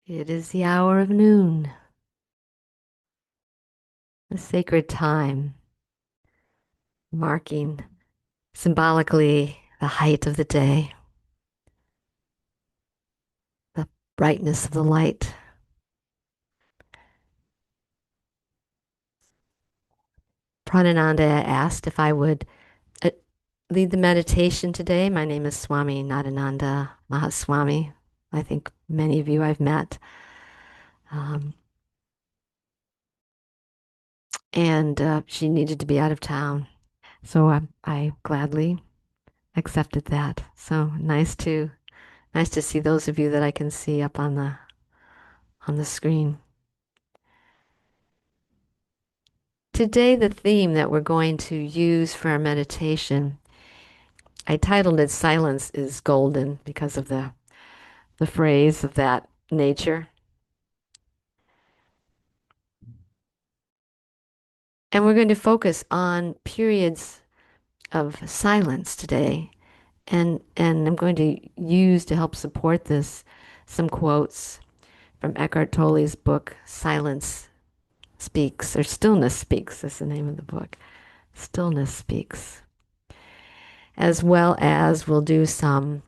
It is the hour of noon, the sacred time, marking symbolically the height of the day, the brightness of the light. Pranananda asked if I would uh, lead the meditation today. My name is Swami Nadananda Mahaswami. I think many of you I've met. Um, and she needed to be out of town. So I gladly accepted that. So nice to see those of you that I can see up on the screen. Today, the theme that we're going to use for our meditation, I titled it Silence is Golden because of the phrase of that nature. And we're going to focus on periods of silence today. And I'm going to use to help support this some quotes from Eckhart Tolle's book, Silence Speaks, or Stillness Speaks is the name of the book. Stillness Speaks. As well as we'll do some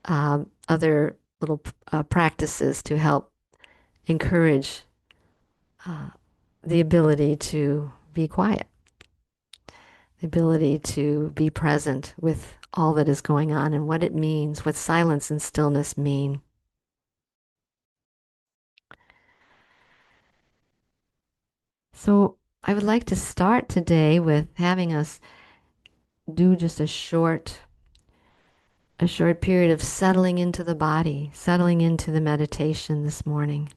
other little practices to help encourage uh, the ability to be quiet, the ability to be present with all that is going on and what it means, what silence and stillness mean. So I would like to start today with having us do just a short period of settling into the body, settling into the meditation this morning.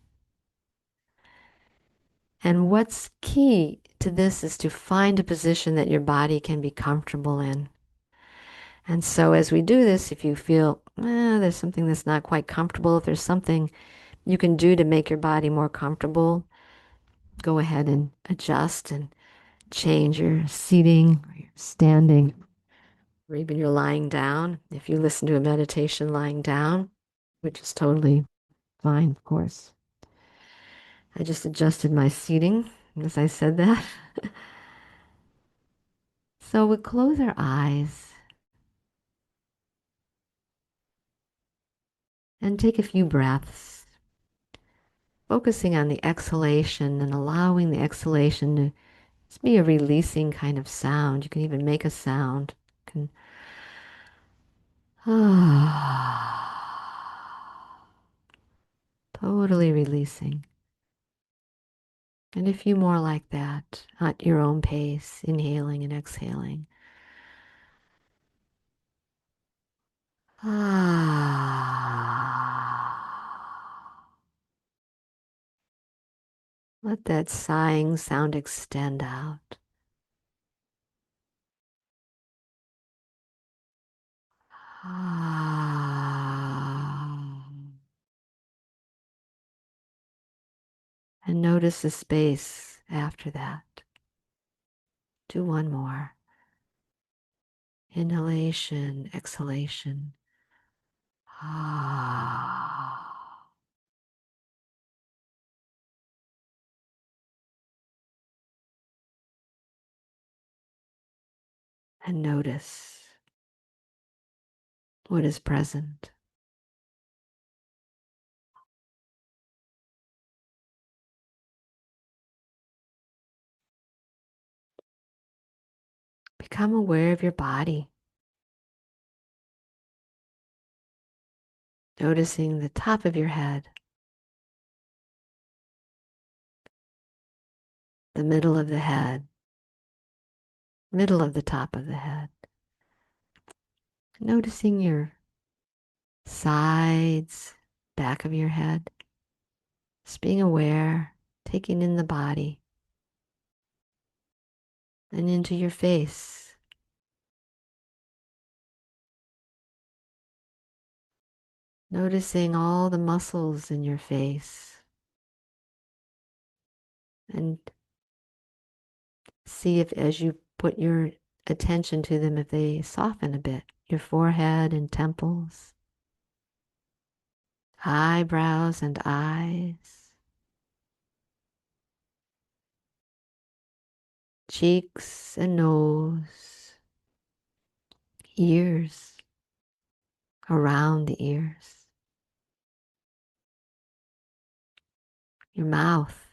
And what's key to this is to find a position that your body can be comfortable in. And so as we do this, if you feel there's something that's not quite comfortable, if there's something you can do to make your body more comfortable, go ahead and adjust and change your seating or your standing or even your lying down. If you listen to a meditation lying down, which is totally fine, of course. I just adjusted my seating as I said that. So we close our eyes and take a few breaths, focusing on the exhalation and allowing the exhalation to just be a releasing kind of sound. You can even make a sound. You can totally releasing. And a few more like that at your own pace, inhaling and exhaling. Let that sighing sound extend out. And notice the space after that. Do one more. Inhalation, exhalation. And notice what is present. Become aware of your body, noticing the top of your head, the middle of the head, middle of the top of the head. Noticing your sides, back of your head. Just being aware, taking in the body and into your face. Noticing all the muscles in your face and see if as you put your attention to them, if they soften a bit, your forehead and temples. eyebrows and eyes, cheeks and nose, ears, around the ears, your mouth,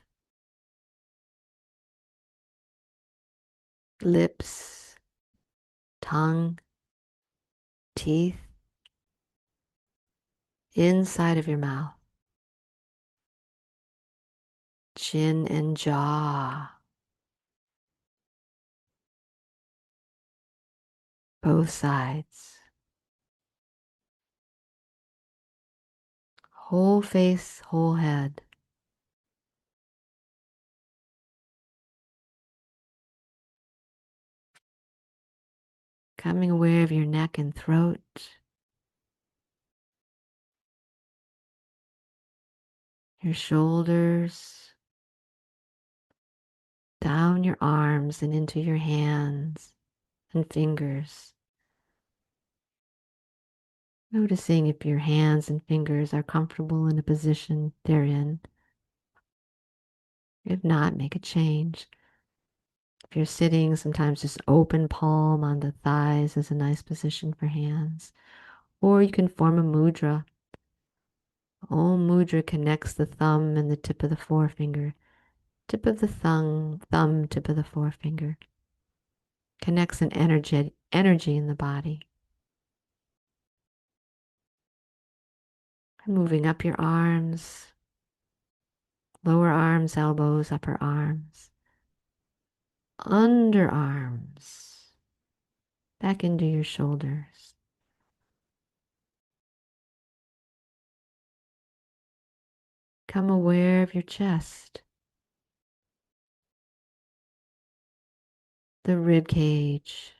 lips, tongue, teeth, inside of your mouth, chin and jaw, both sides, whole face, whole head. Becoming aware of your neck and throat, your shoulders, down your arms and into your hands and fingers. Noticing if your hands and fingers are comfortable in a position they're in. If not, make a change. If you're sitting, sometimes just open palm on the thighs is a nice position for hands. Or you can form a mudra. Om mudra connects the thumb and the tip of the forefinger. Tip of the thumb, tip of the forefinger. Connects an energy in the body. Moving up your arms, lower arms, elbows, upper arms, underarms, back into your shoulders. Become aware of your chest, the rib cage,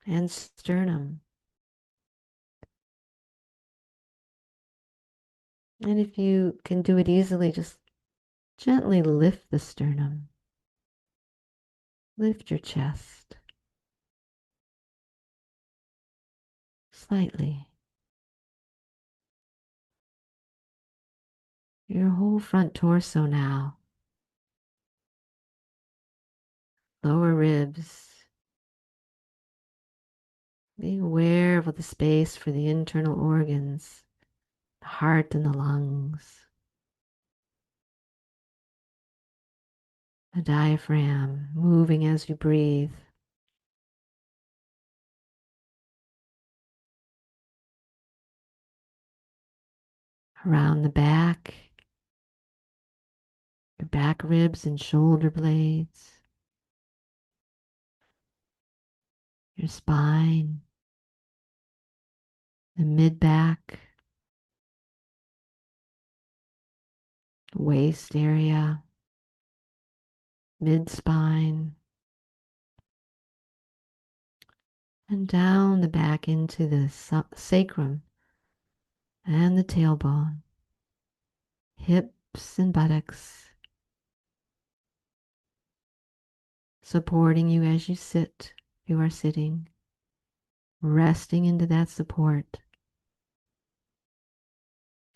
and sternum. And if you can do it easily, just gently lift the sternum. Lift your chest slightly. Your whole front torso now. Lower ribs. Being aware of the space for the internal organs, the heart and the lungs, the diaphragm moving as you breathe. Around the back, your back ribs and shoulder blades, your spine, the mid back, waist area, mid spine, and down the back into the sacrum and the tailbone, hips and buttocks, supporting you as you sit. You are sitting, resting into that support.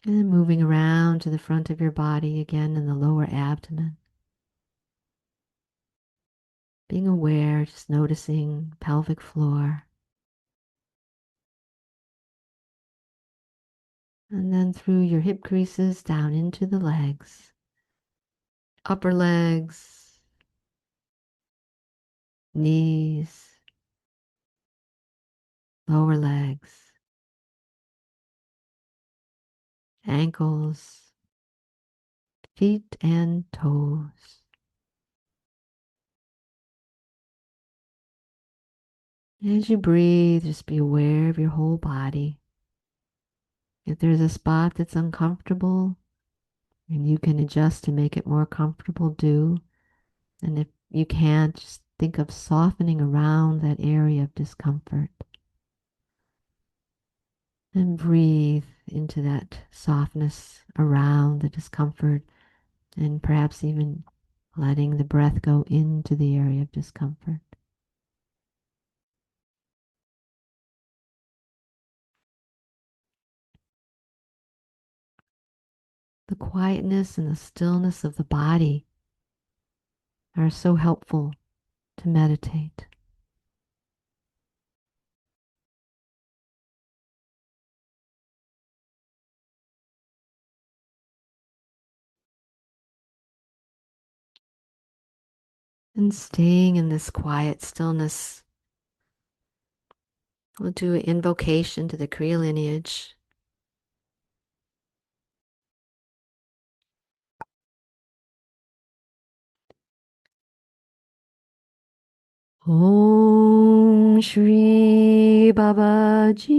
And then moving around to the front of your body again in the lower abdomen. Being aware, just noticing pelvic floor. And then through your hip creases down into the legs. Upper legs, knees, lower legs, ankles, feet and toes. As you breathe, just be aware of your whole body. If there's a spot that's uncomfortable and you can adjust to make it more comfortable, do. And if you can't, just think of softening around that area of discomfort. And breathe into that softness around the discomfort, and perhaps even letting the breath go into the area of discomfort. The quietness and the stillness of the body are so helpful to meditate. And staying in this quiet stillness, we'll do an invocation to the Kriya lineage. Om Shri Babaji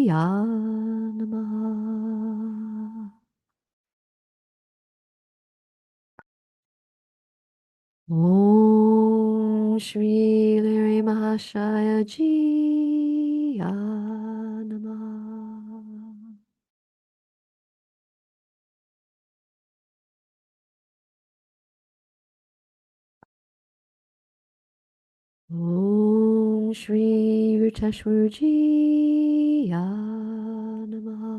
Namaha. Om Shri Larry Mahashaya Ji Namaha. Om Shri Riteshwar Ji Namaha.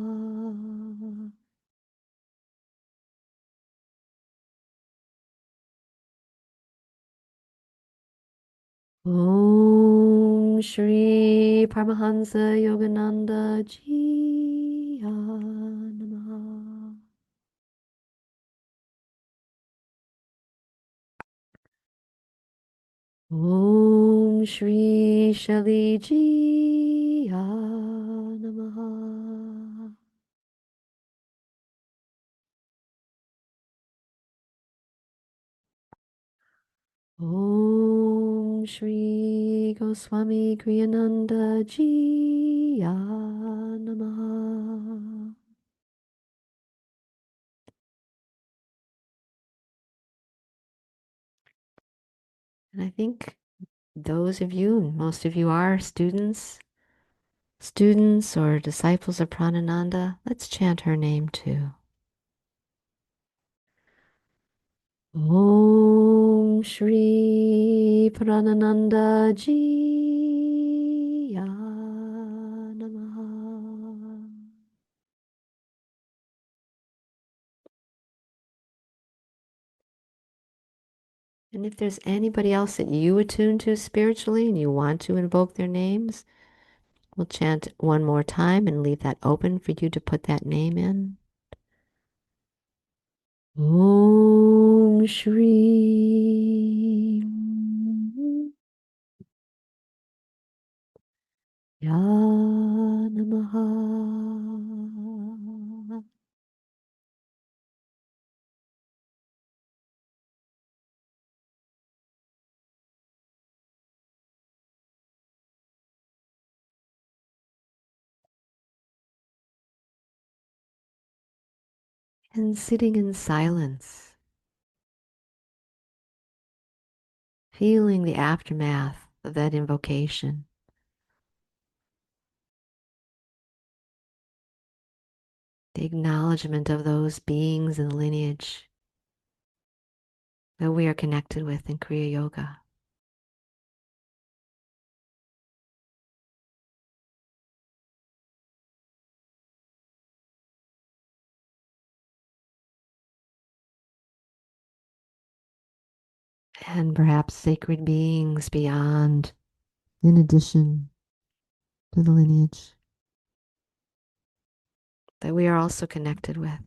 Om Shri Paramahansa Yogananda Ji Namaha. Om Shri Shali Ji Namaha. Om Shri Goswami Kriyananda Ji Namaha. And I think those of you, and most of you are students or disciples of Pranananda, let's chant her name too. Om Shri Pranananda Ji Namaha. And if there's anybody else that you attune to spiritually and you want to invoke their names, we'll chant one more time and leave that open for you to put that name in. Om Shri Namaha. And sitting in silence, feeling the aftermath of that invocation, the acknowledgement of those beings in the lineage that we are connected with in Kriya Yoga. And perhaps sacred beings beyond, in addition to the lineage, that we are also connected with.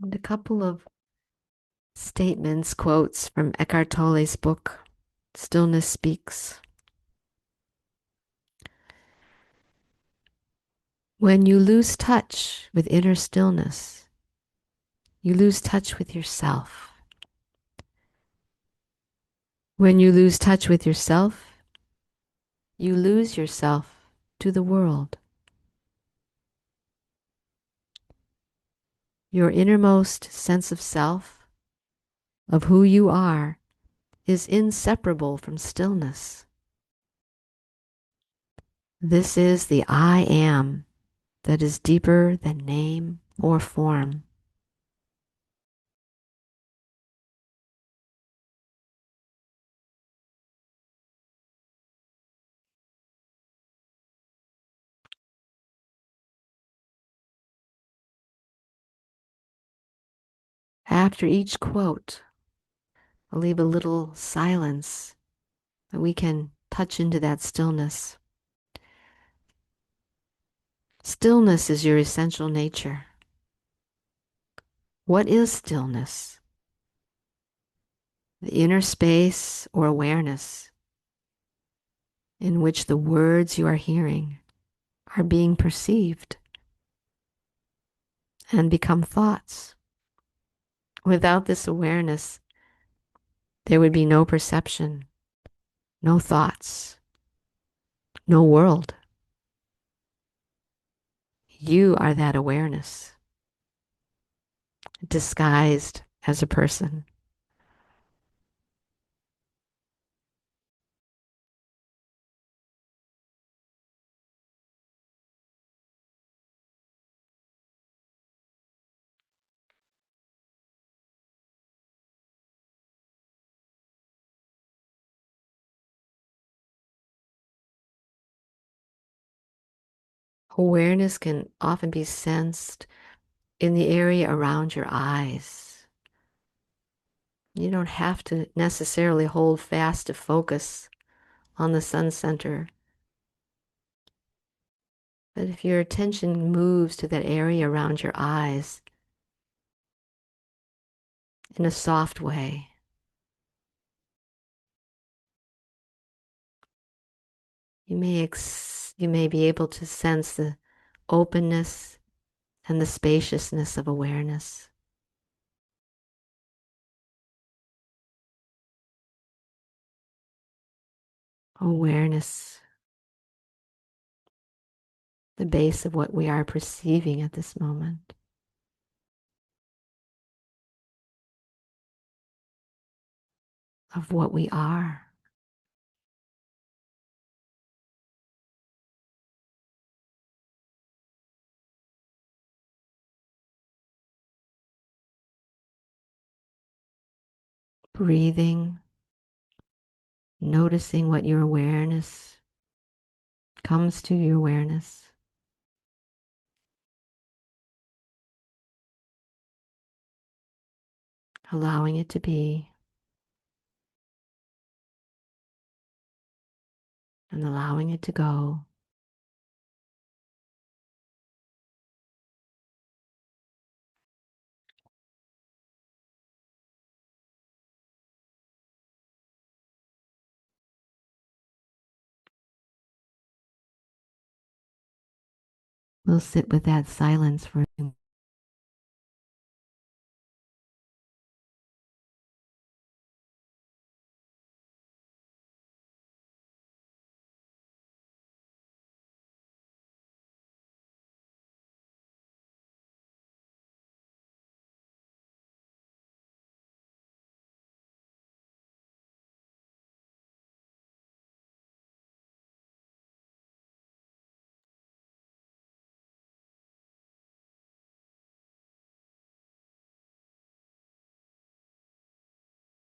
And a couple of statements, quotes from Eckhart Tolle's book, Stillness Speaks. When you lose touch with inner stillness, you lose touch with yourself. When you lose touch with yourself, you lose yourself to the world. Your innermost sense of self, of who you are, is inseparable from stillness. This is the I am that is deeper than name or form. After each quote, I'll leave a little silence that we can touch into that stillness. Stillness is your essential nature. What is stillness? The inner space or awareness in which the words you are hearing are being perceived and become thoughts. Without this awareness, there would be no perception, no thoughts, no world. You are that awareness, disguised as a person. Awareness can often be sensed in the area around your eyes. You don't have to necessarily hold fast to focus on the sun center. But if your attention moves to that area around your eyes in a soft way, you may be able to sense the openness and the spaciousness of awareness. Awareness, the base of what we are perceiving at this moment. Of what we are. Breathing, noticing what your awareness comes to your awareness. Allowing it to be and allowing it to go. We'll sit with that silence for a few.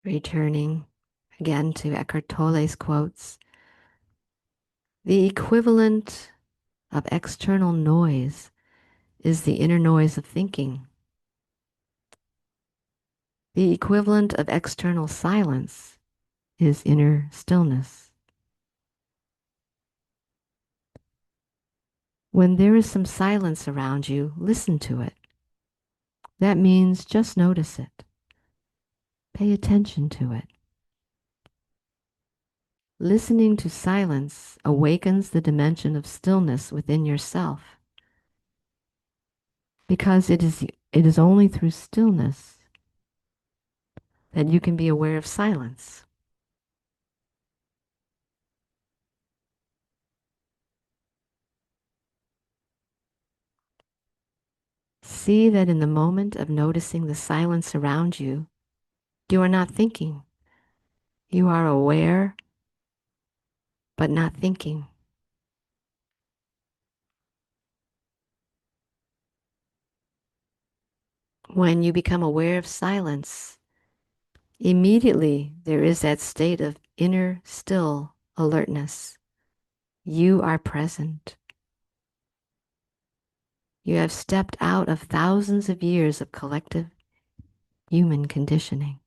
Returning again to Eckhart Tolle's quotes. The equivalent of external noise is the inner noise of thinking. The equivalent of external silence is inner stillness. When there is some silence around you, listen to it. That means just notice it. Pay attention to it. Listening to silence awakens the dimension of stillness within yourself, because it is only through stillness that you can be aware of silence. See that in the moment of noticing the silence around you, you are not thinking. You are aware, but not thinking. When you become aware of silence, immediately there is that state of inner still alertness. You are present. You have stepped out of thousands of years of collective human conditioning.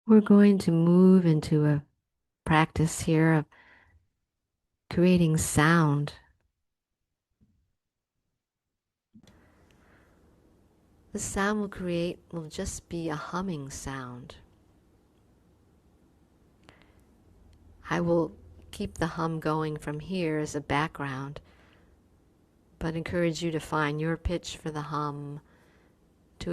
We're going to move into a practice here of creating sound. The sound we'll create will just be a humming sound. I will keep the hum going from here as a background, but encourage you to find your pitch for the hum, to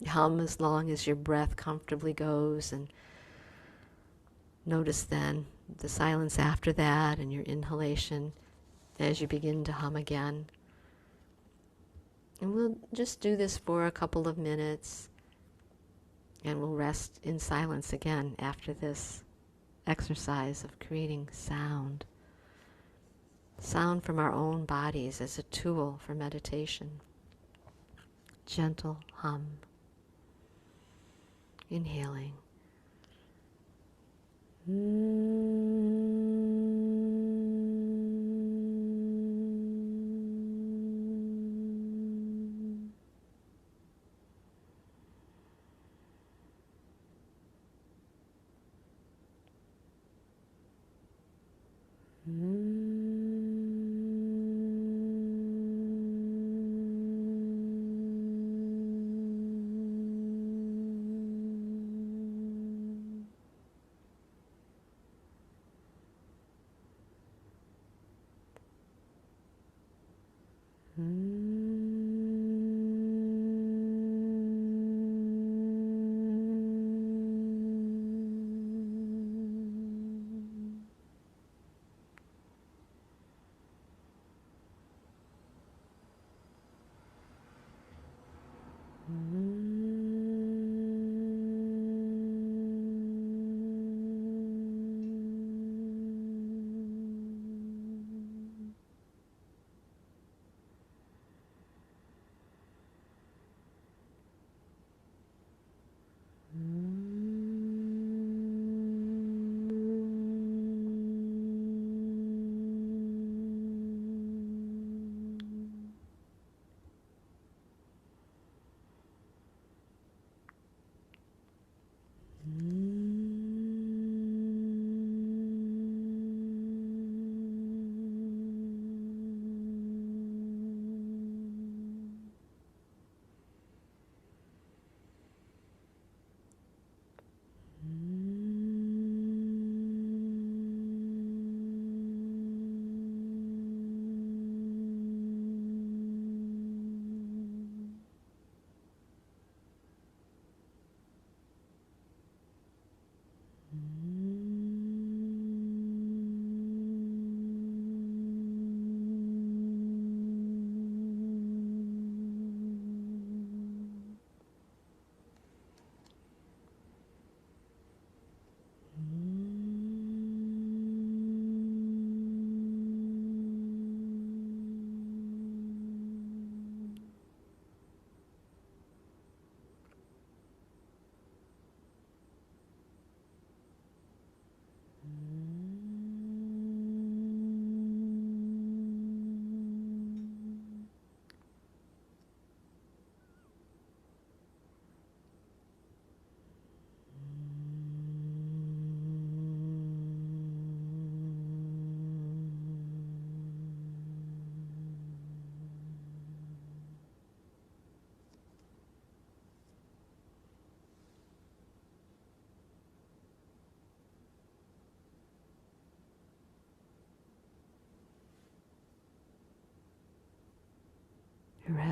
hum as long as your breath comfortably goes, and notice then the silence after that and your inhalation as you begin to hum again. And we'll just do this for a couple of minutes, and we'll rest in silence again after this exercise of creating sound. Sound from our own bodies as a tool for meditation. Gentle hum. Inhaling.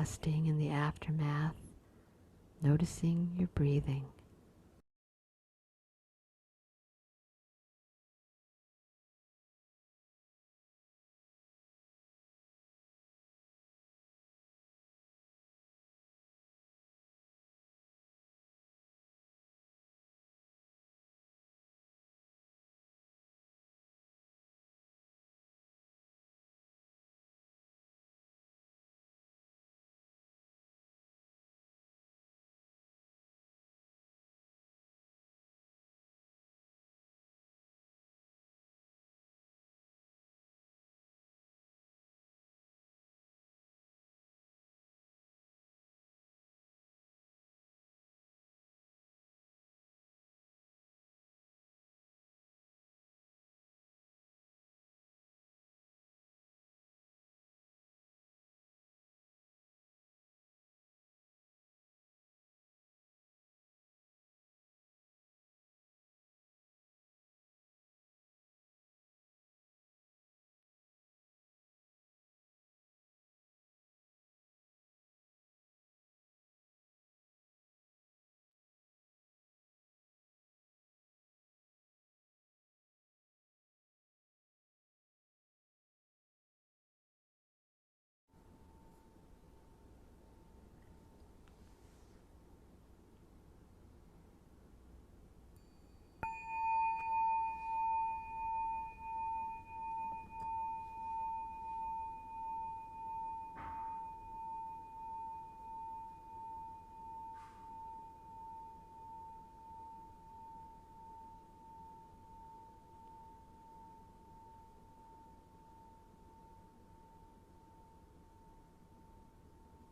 resting in the aftermath, noticing your breathing.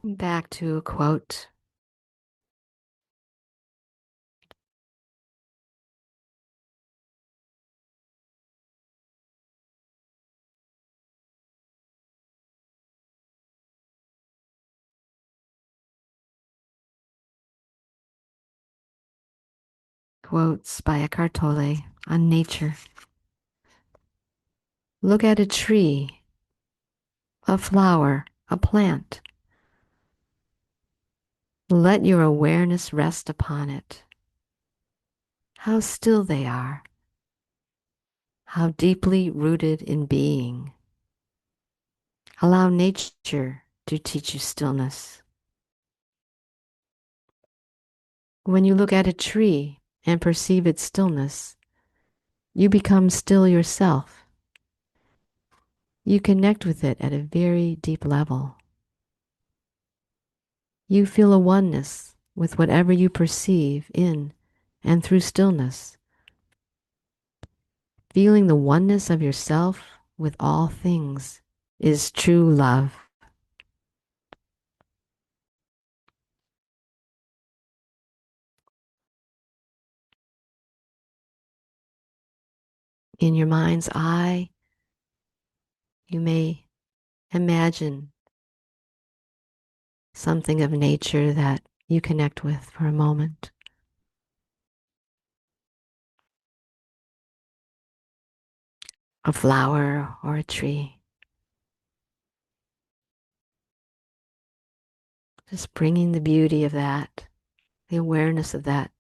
Back to a quote. Quotes by Eckhart Tolle on nature. Look at a tree, a flower, a plant. Let your awareness rest upon it. How still they are. How deeply rooted in being. Allow nature to teach you stillness. When you look at a tree and perceive its stillness, you become still yourself. You connect with it at a very deep level. You feel a oneness with whatever you perceive in and through stillness. Feeling the oneness of yourself with all things is true love. In your mind's eye, you may imagine something of nature that you connect with for a moment. A flower or a tree. Just bringing the beauty of that, the awareness of that.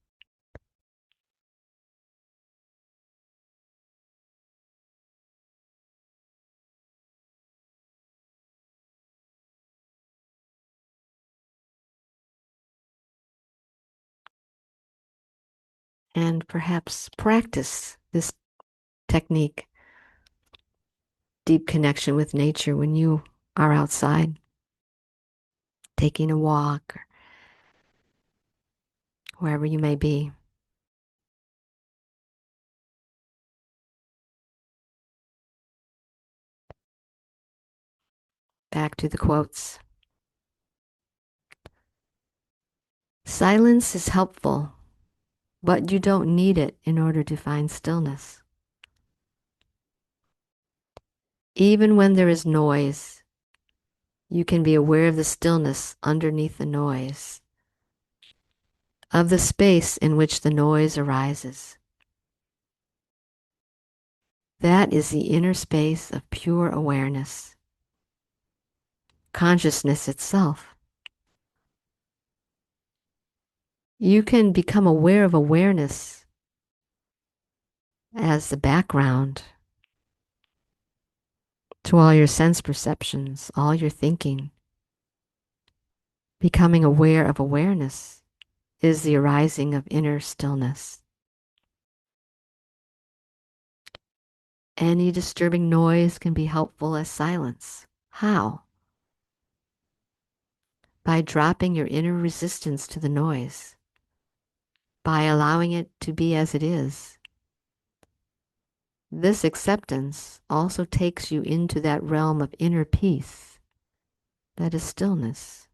And perhaps practice this technique, deep connection with nature when you are outside, taking a walk, or wherever you may be. Back to the quotes. Silence is helpful, but you don't need it in order to find stillness. Even when there is noise, you can be aware of the stillness underneath the noise, of the space in which the noise arises. That is the inner space of pure awareness, consciousness itself. You can become aware of awareness as the background to all your sense perceptions, all your thinking. Becoming aware of awareness is the arising of inner stillness. Any disturbing noise can be helpful as silence. How? By dropping your inner resistance to the noise, by allowing it to be as it is. This acceptance also takes you into that realm of inner peace that is stillness.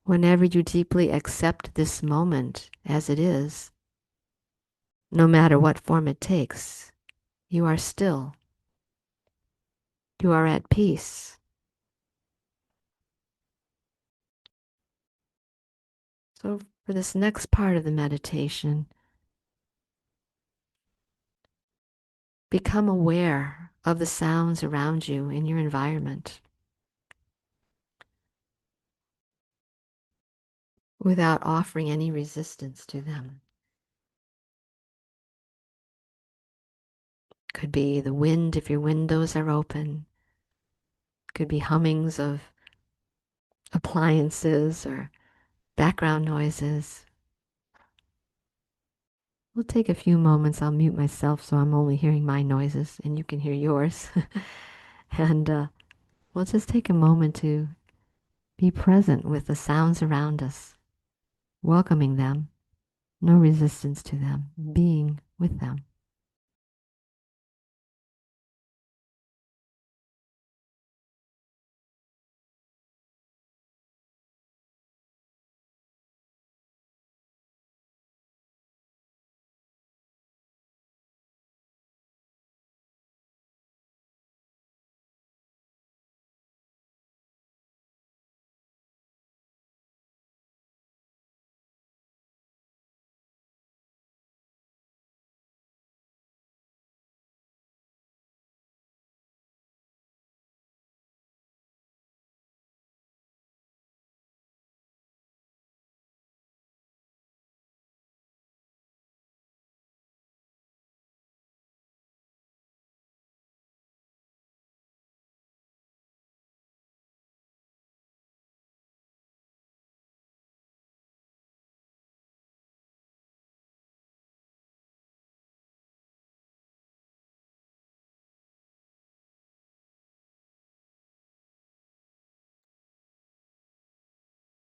Whenever you deeply accept this moment as it is, no matter what form it takes, you are still. You are at peace. So for this next part of the meditation, become aware of the sounds around you in your environment without offering any resistance to them. Could be the wind if your windows are open. Could be hummings of appliances or background noises. We'll take a few moments. I'll mute myself so I'm only hearing my noises and you can hear yours. And we'll just take a moment to be present with the sounds around us, welcoming them, no resistance to them, being with them.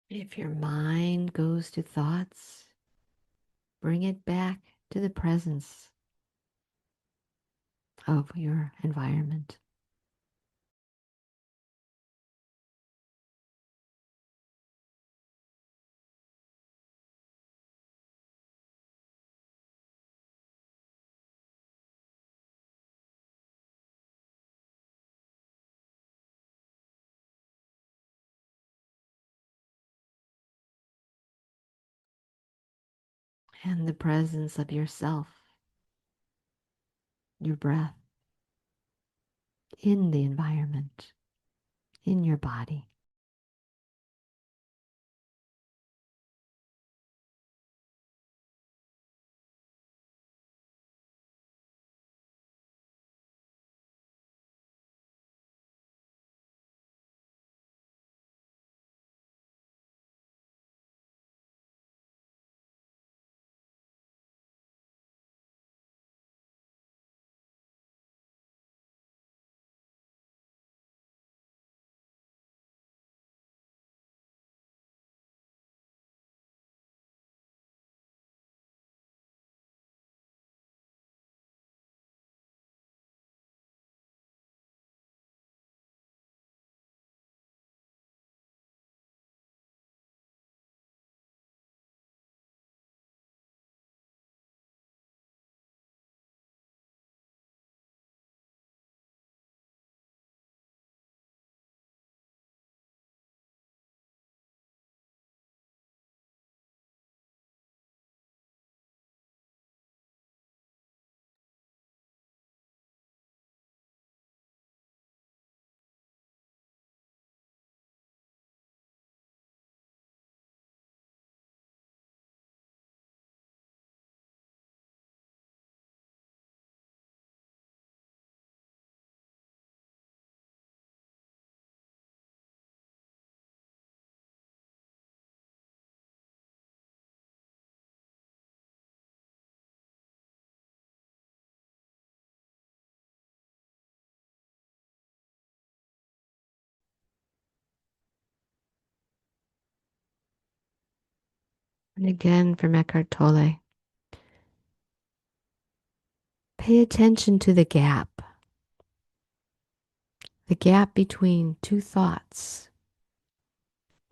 If your mind goes to thoughts, bring it back to the presence of your environment. And the presence of yourself, your breath, in the environment, in your body. And again from Eckhart Tolle, pay attention to the gap between two thoughts,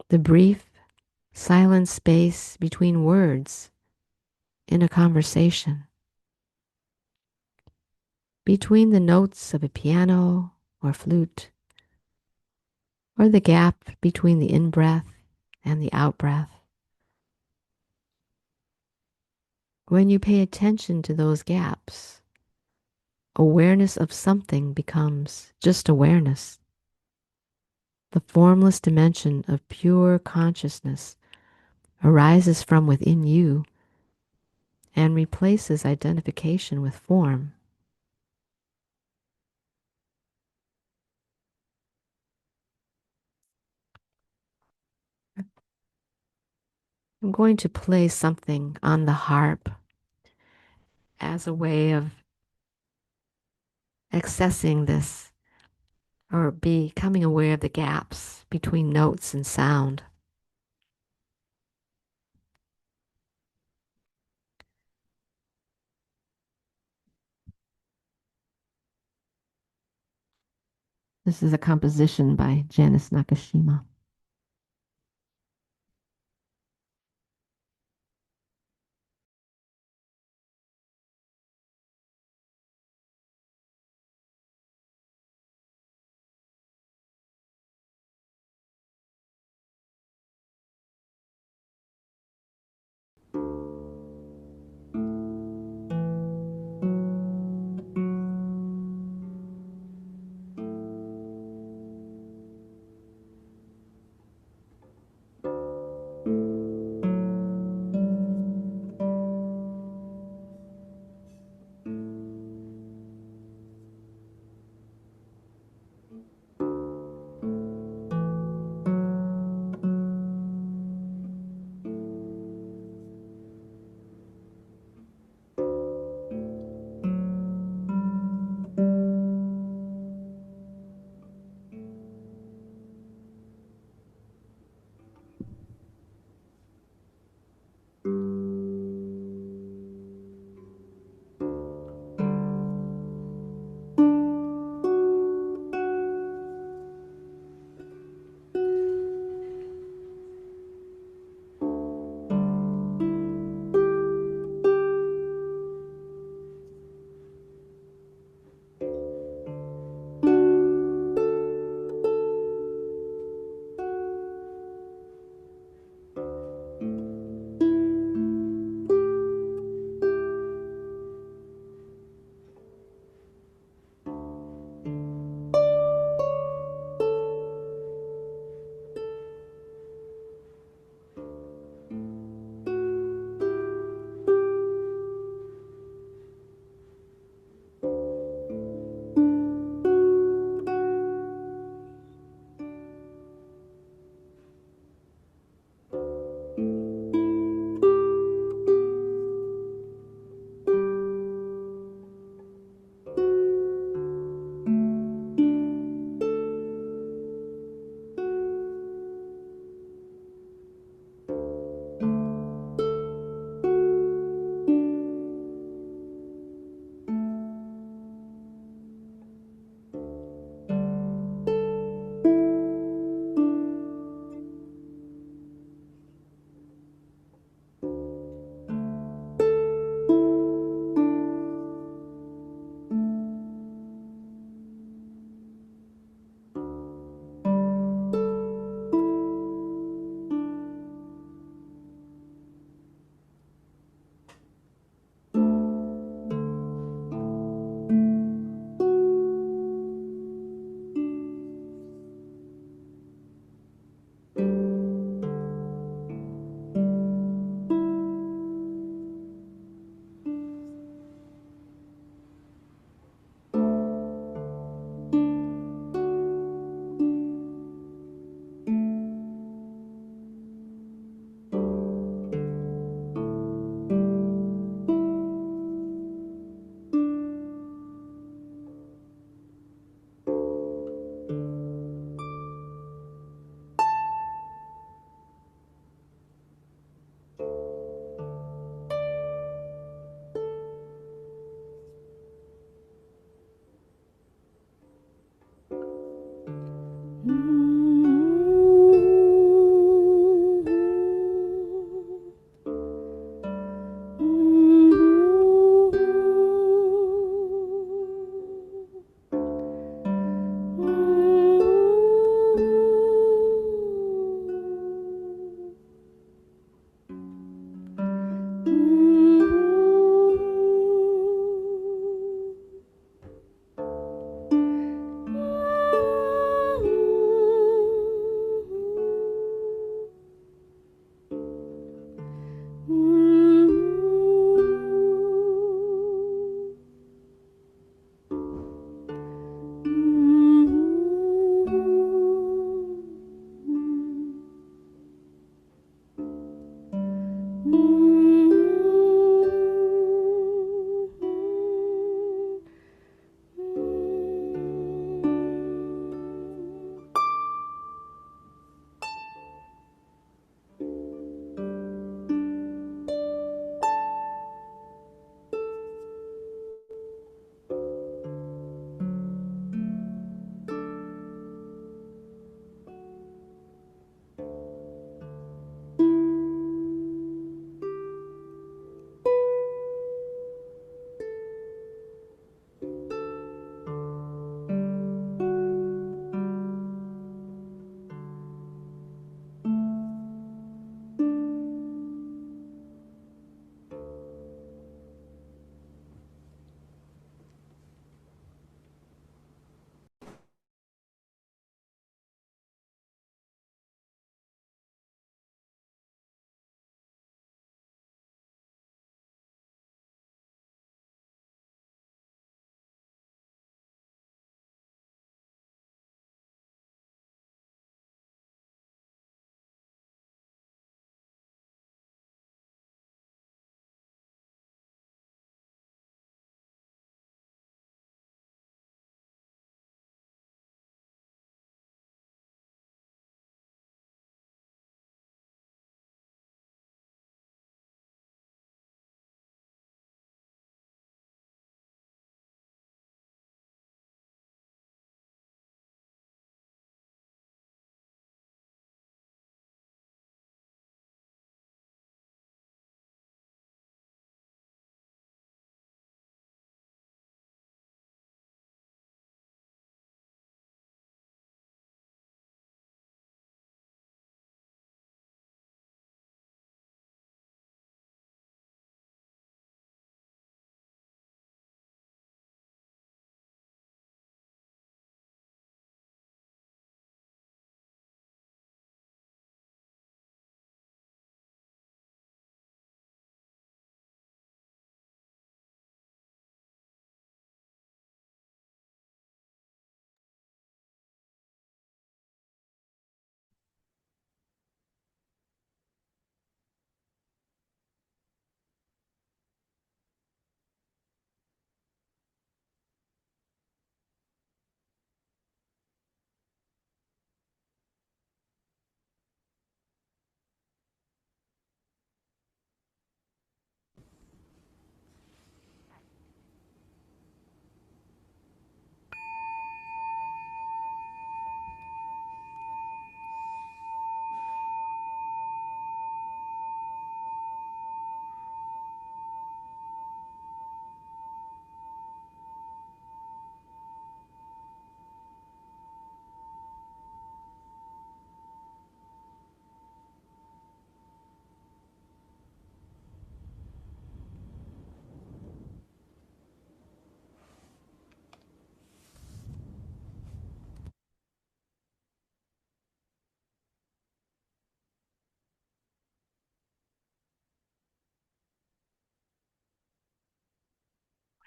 the brief, silent space between words in a conversation, between the notes of a piano or flute, or the gap between the in-breath and the out-breath. When you pay attention to those gaps, awareness of something becomes just awareness. The formless dimension of pure consciousness arises from within you and replaces identification with form. I'm going to play something on the harp as a way of accessing this or becoming aware of the gaps between notes and sound. This is a composition by Janice Nakashima.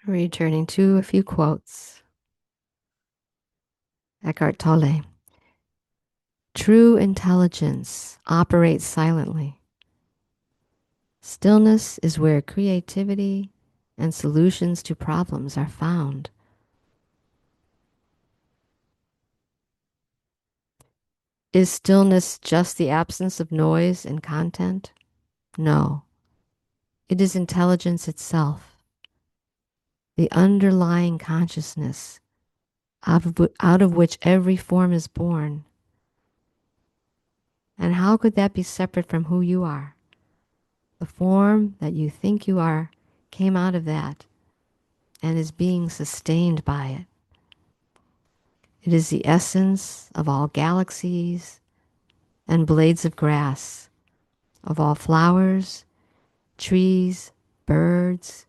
Returning to a few quotes. Eckhart Tolle. True intelligence operates silently. Stillness is where creativity and solutions to problems are found. Is stillness just the absence of noise and content? No. It is intelligence itself, the underlying consciousness out of which every form is born. And how could that be separate from who you are? The form that you think you are came out of that and is being sustained by it. It is the essence of all galaxies and blades of grass, of all flowers, trees, birds,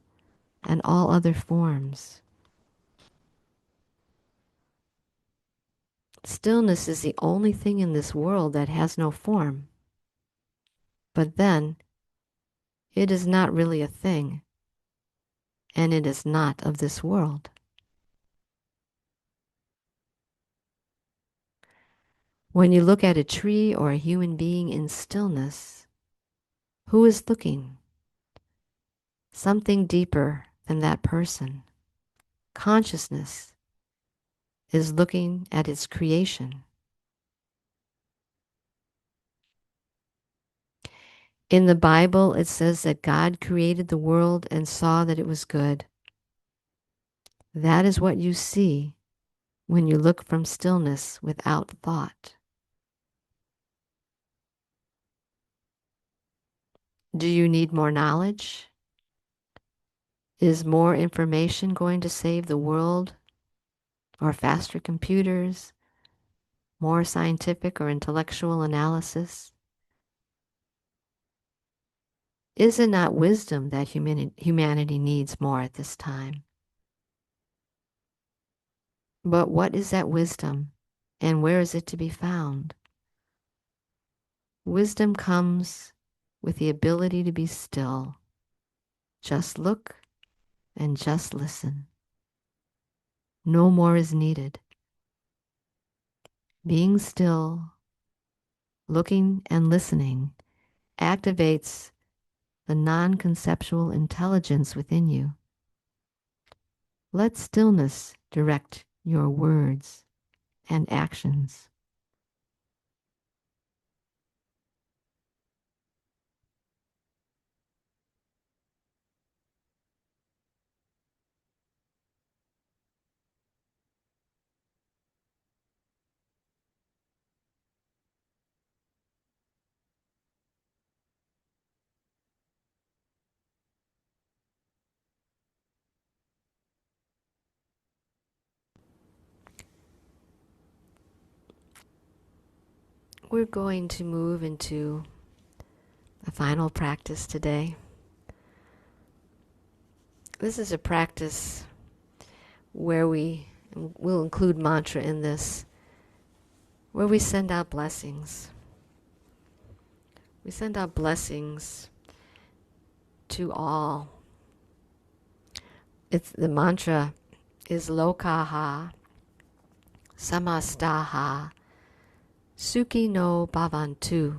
and all other forms. Stillness is the only thing in this world that has no form. But then, it is not really a thing, and it is not of this world. When you look at a tree or a human being in stillness, who is looking? Something deeper than that person. Consciousness is looking at its creation. In the Bible, it says that God created the world and saw that it was good. That is what you see when you look from stillness without thought. Do you need more knowledge? Is more information going to save the world? Or faster computers? More scientific or intellectual analysis? Is it not wisdom that humanity needs more at this time? But what is that wisdom, and where is it to be found? Wisdom comes with the ability to be still. Just look and just listen. No more is needed. Being still, looking and listening activates the non-conceptual intelligence within you. Let stillness direct your words and actions. We're going to move into the final practice today. This is a practice where we'll include mantra in this, where we send out blessings. We send out blessings to all. The mantra is Lokaha Samastaha Sukhi no Bhavantu.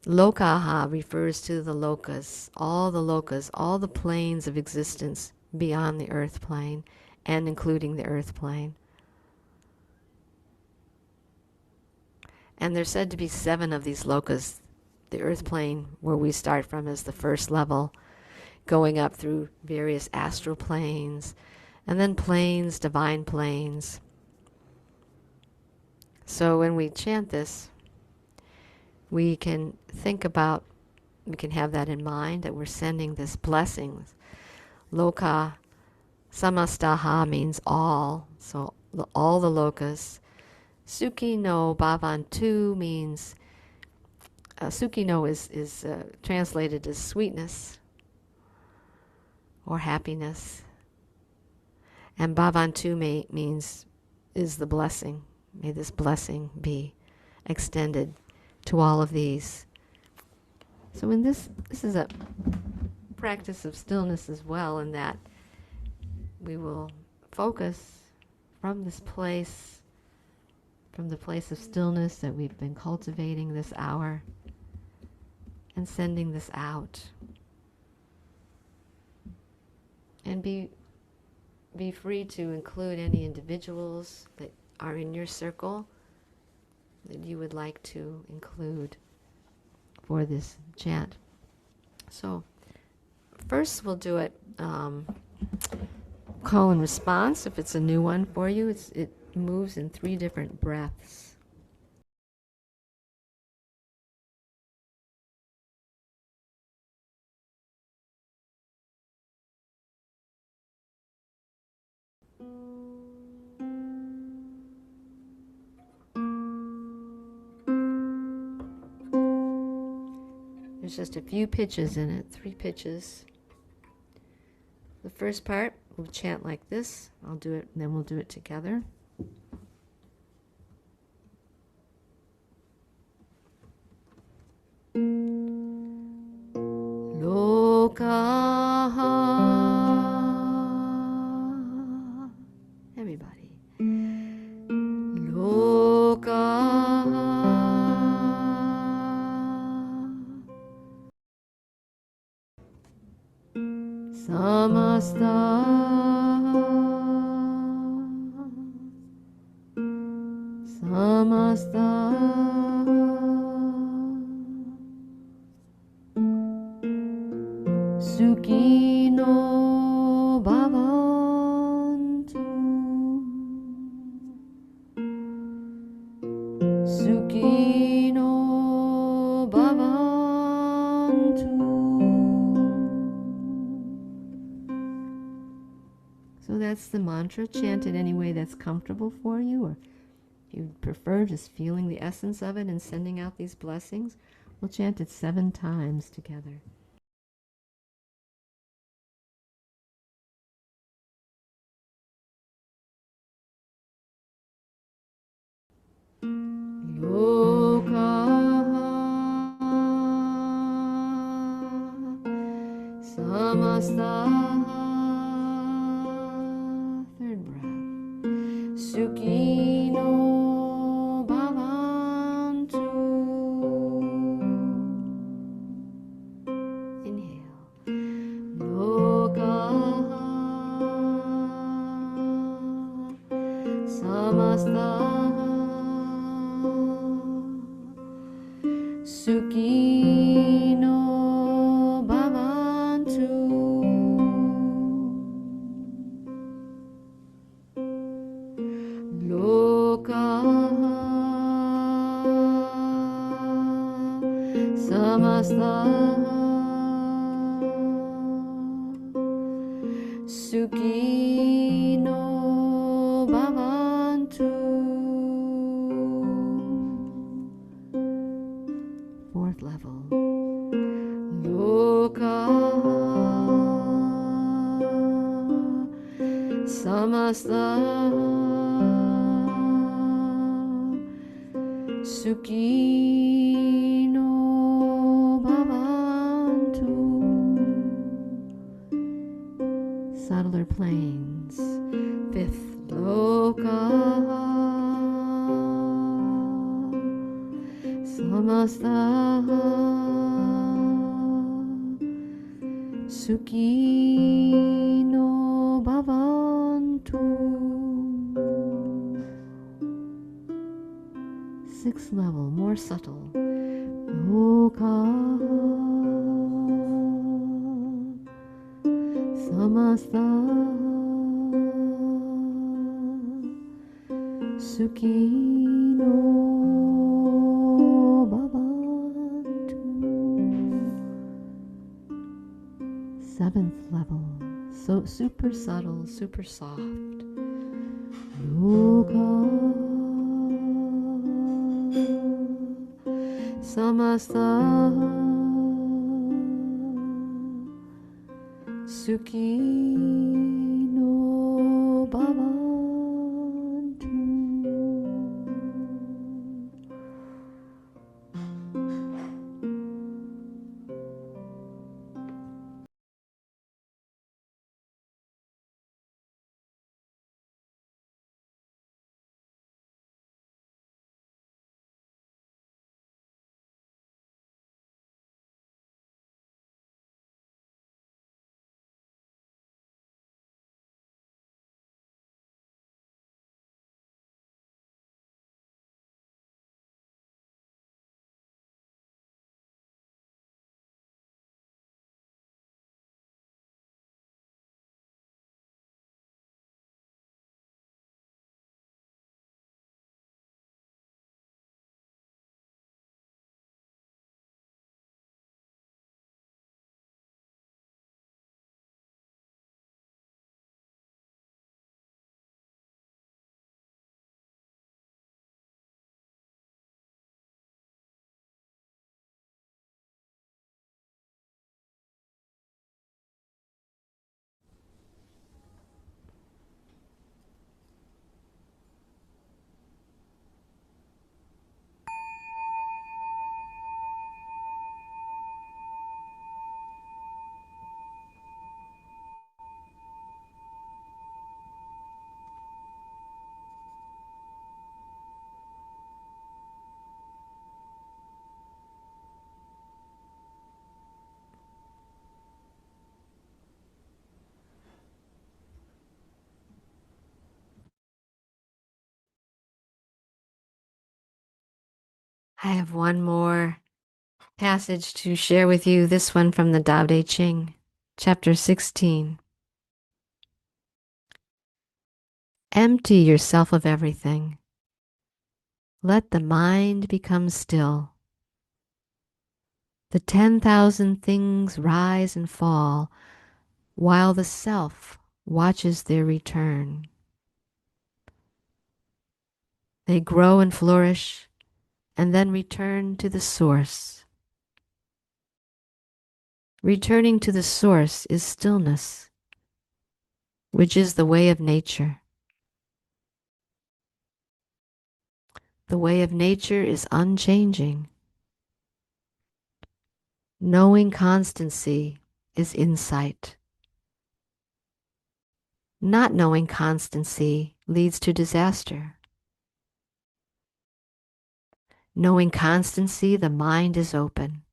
Lokaha refers to the lokas, all the planes of existence beyond the earth plane and including the earth plane. And there's said to be 7 of these lokas. The earth plane, where we start from, is the first level, going up through various astral planes, and then planes, divine planes. So when we chant this, we can have that in mind, that we're sending this blessing. Loka samastaha means all, so all the lokas. Sukhi no bhavantu means, Sukhi no is translated as sweetness or happiness. And bhavantu means is the blessing. May this blessing be extended to all of these. So in this is a practice of stillness as well, in that we will focus from this place, from the place of stillness that we've been cultivating this hour, and sending this out. And be free to include any individuals that are in your circle that you would like to include for this chant. So first we'll do it call and response. If it's a new one for you, it moves in 3 different breaths. There's just a few pitches in it, 3 pitches. The first part, we'll chant like this. I'll do it, and then we'll do it together. Lokaha. Everybody. Lokaha. Samasta. Samasta. Sukhino bhavantu. Sukhino bhavantu. So that's the mantra. Chant it any way that's comfortable for you, or if you prefer just feeling the essence of it and sending out these blessings, we'll chant it 7 times together. Samasta. Third breath. Sukhino bhavantu. Inhale. Lokaha. Samasta. Sukhino bhavantu. Lokaha. Samasta. Sukhino bhavantu. 4th level. Lokaha. Samasta. Sukhino bhavantu. Subtler planes. 5th. Lokaha. Samasta. Sukhino bhavantu. 6th level, more subtle. Lokaha. Samasta. Sukhino bhavantu. 7th level, so super subtle, super soft. Lokaha. Samasta. Sukhino bhavantu. I have one more passage to share with you, this one from the Tao Te Ching, chapter 16. Empty yourself of everything. Let the mind become still. The 10,000 things rise and fall while the self watches their return. They grow and flourish and then return to the source. Returning to the source is stillness, which is the way of nature. The way of nature is unchanging. Knowing constancy is insight. Not knowing constancy leads to disaster. Knowing constancy, the mind is open.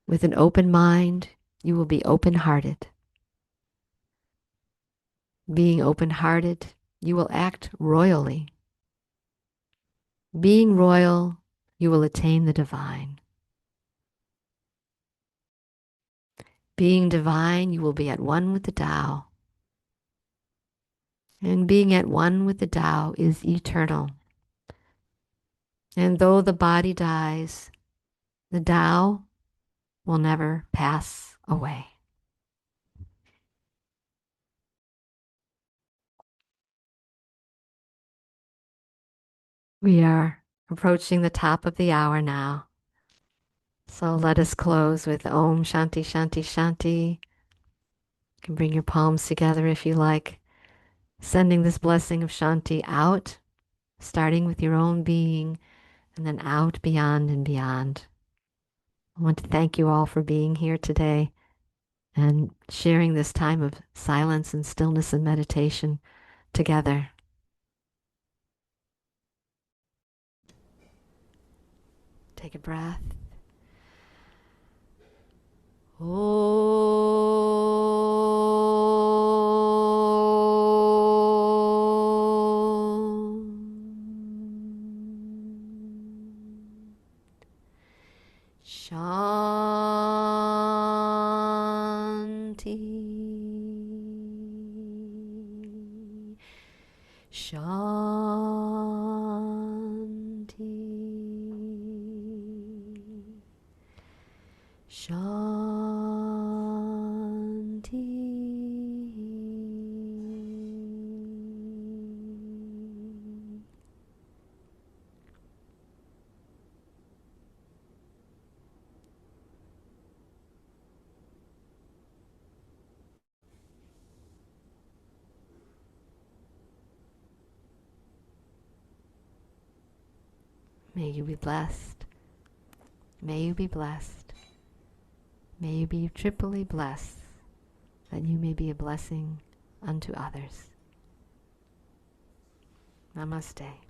With an open mind, you will be open-hearted. Being open-hearted, you will act royally. Being royal, you will attain the divine. Being divine, you will be at one with the Tao. And being at one with the Tao is eternal. And though the body dies, the Tao will never pass away. We are approaching the top of the hour now. So let us close with Om Shanti Shanti Shanti. You can bring your palms together if you like, sending this blessing of Shanti out, starting with your own being, and then out beyond and beyond. I want to thank you all for being here today and sharing this time of silence and stillness and meditation together. Take a breath. Shanti. Shanti. Shanti. May you be blessed. May you be blessed. May you be triply blessed, that you may be a blessing unto others. Namaste.